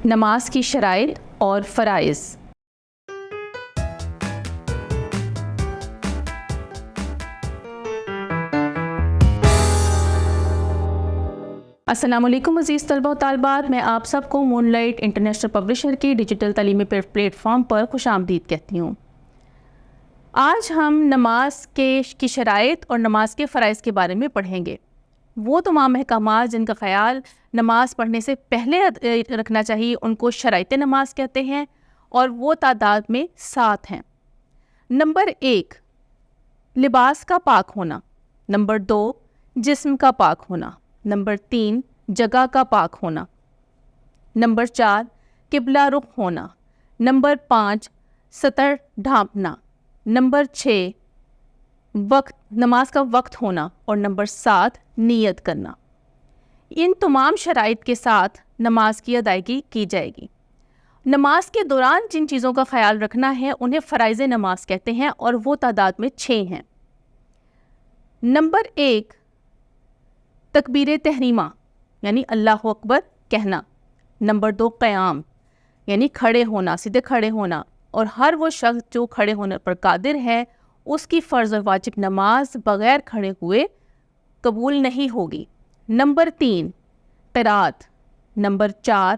نماز کی شرائط اور فرائض۔ السلام علیکم عزیز طلبہ و طالبات، میں آپ سب کو مون لائٹ انٹرنیشنل پبلشر کی ڈیجیٹل تعلیمی پلیٹ فارم پر خوش آمدید کہتی ہوں۔ آج ہم نماز کی شرائط اور نماز کے فرائض کے بارے میں پڑھیں گے۔ وہ تمام احکامات جن کا خیال نماز پڑھنے سے پہلے رکھنا چاہیے ان کو شرائط نماز کہتے ہیں، اور وہ تعداد میں 7 ہیں۔ نمبر 1، لباس کا پاک ہونا۔ نمبر 2، جسم کا پاک ہونا۔ نمبر 3، جگہ کا پاک ہونا۔ نمبر 4، قبلہ رخ ہونا۔ نمبر 5، سطر ڈھانپنا۔ نمبر 6، نماز کا وقت ہونا، اور نمبر 7، نیت کرنا۔ ان تمام شرائط کے ساتھ نماز کی ادائیگی کی جائے گی۔ نماز کے دوران جن چیزوں کا خیال رکھنا ہے انہیں فرائض نماز کہتے ہیں، اور وہ تعداد میں 6 ہیں۔ نمبر 1، تکبیر تحریمہ یعنی اللہ اکبر کہنا۔ نمبر 2، قیام یعنی کھڑے ہونا، سیدھے کھڑے ہونا، اور ہر وہ شخص جو کھڑے ہونے پر قادر ہے اس کی فرض اور واجب نماز بغیر کھڑے ہوئے قبول نہیں ہوگی۔ نمبر 3، قرات۔ نمبر 4،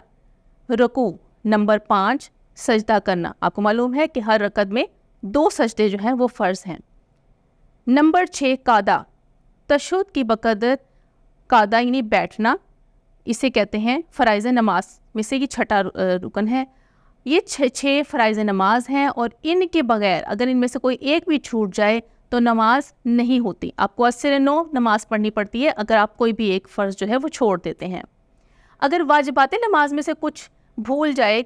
رکوع۔ نمبر 5، سجدہ کرنا۔ آپ کو معلوم ہے کہ ہر رکعت میں 2 سجدے جو ہیں وہ فرض ہیں۔ نمبر 6، قعدہ۔ تشہد کی بقدر قعدہ یعنی بیٹھنا، اسے کہتے ہیں فرائض نماز میں سے یہ 6واں رکن ہے۔ یہ 6 فرائض نماز ہیں، اور ان کے بغیر اگر ان میں سے کوئی ایک بھی چھوٹ جائے تو نماز نہیں ہوتی۔ آپ کو 80 نماز پڑھنی پڑتی ہے اگر آپ کوئی بھی ایک فرض جو ہے وہ چھوڑ دیتے ہیں۔ اگر واجبات نماز میں سے کچھ بھول جائے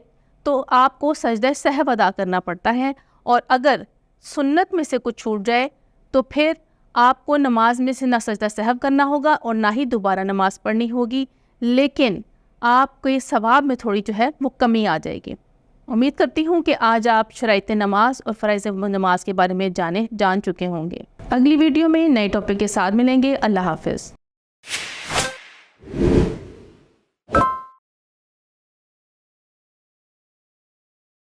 تو آپ کو سجدہ سہو ادا کرنا پڑتا ہے، اور اگر سنت میں سے کچھ چھوٹ جائے تو پھر آپ کو نماز میں سے نہ سجدہ سہو کرنا ہوگا اور نہ ہی دوبارہ نماز پڑھنی ہوگی، لیکن آپ کو یہ ثواب میں تھوڑی جو ہے وہ کمی آ جائے گی۔ امید کرتی ہوں کہ آج آپ شرائط نماز اور فرائض نماز کے بارے میں جان چکے ہوں گے۔ اگلی ویڈیو میں نئے ٹاپک کے ساتھ ملیں گے۔ اللہ حافظ۔